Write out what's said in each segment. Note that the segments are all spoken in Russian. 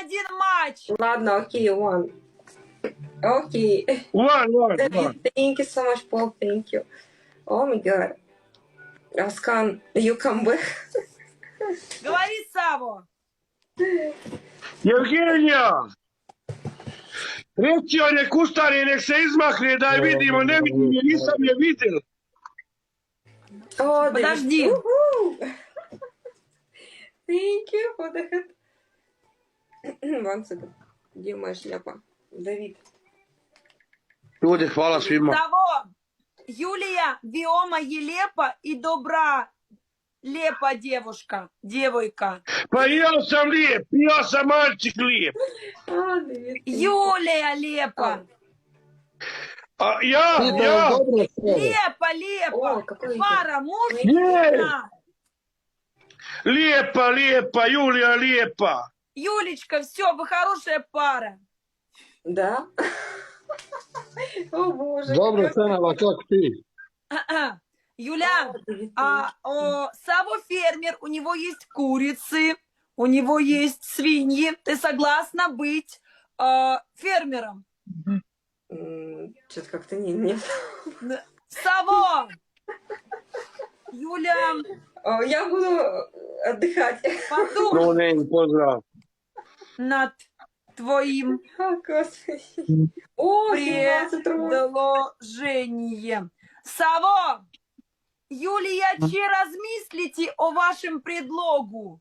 один матч. Ладно, окей, one. Окей. One. Thank you so much, Paul. Thank you. Oh my god. Askan, you come back. Говори, Саво. Евгения! Reći on je kustari, nek se izmakne da je vidimo, ne vidim je, nisam je vidjel. Oh, Подожди. Thank you for the head. One second. Где моя шляпа? Давид. Ljudi, hvala svima. Саво. Юлия, Виома, Елепа и Добра. Лепа девушка, девойка. Pa i ja sam lijep, ja sam mальчик lijep. А, Давид. Юлия Лепа. A ja. Лепа. О, какой Пара, муж и Нет. жена. Lijepa, Julija lijepa. Юлечка, все, вы хорошая пара. Да? О, боже. Dobro, Cenela, kako ti? Юля, Саво фермер, у него есть курицы, у него есть свиньи. Ты согласна быть фермером? Что-то как-то нет. Саво! Юля, Я буду отдыхать. подумай Ronen, pozdrav. над твоим Господи. О, 17 рублей. предложением. Саво! Юлия, чи размислите о вашем предлогу?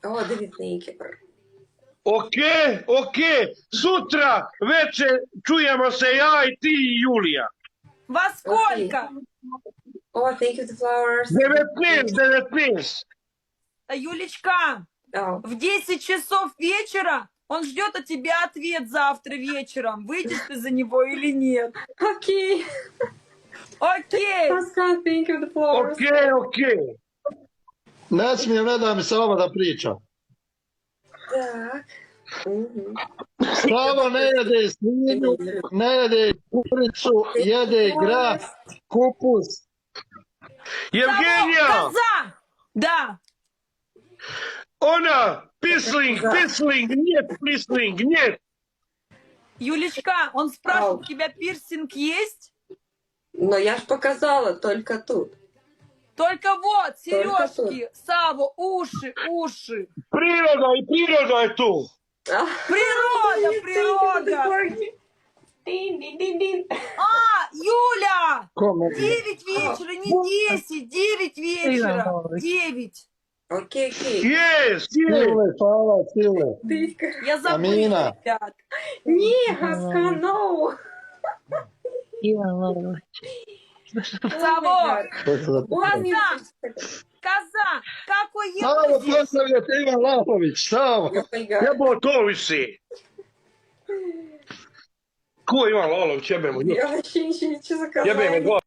О, Давид Нейкер. Okej. Sutra večer čujemo se ja i ti i Julija. Во сколько? О, thank you, the flowers. 19. Юлечка, О, в 10 часов вечера он ждет от тебя ответ завтра вечером. Выйдешь ты за него или нет? окей. Окей. Pascal, thank you, the flowers. Okej. Ne smijem, ne da mi se ovo da priča. Так. Мгм. Sava ne jede svinju, ne jede kuricu, jede grah, kupus. Евгения, Коза! Да. ona, пислинг, нет. Юлечка, он спрашивает, у тебя пирсинг есть? Но я ж показала только тут. Только вот, Только сережки, Саво, уши. Priroda je tu. А, Природа. Дин. Юля! Kome? 9 вечера, не 10, 9 вечера. 9. Окей. Yes. Sile, hvala, sile. Дыська. Я забыла, Амина. ребят. Не, Хаска, no. Саво, Ой, коза, какой Savo, его здесь? pozdravljate Ivan Lapović, Savo. Jebotovi si. Ko ima Lalović, jebemo. Я вообще ничего не заказала. Jebemo,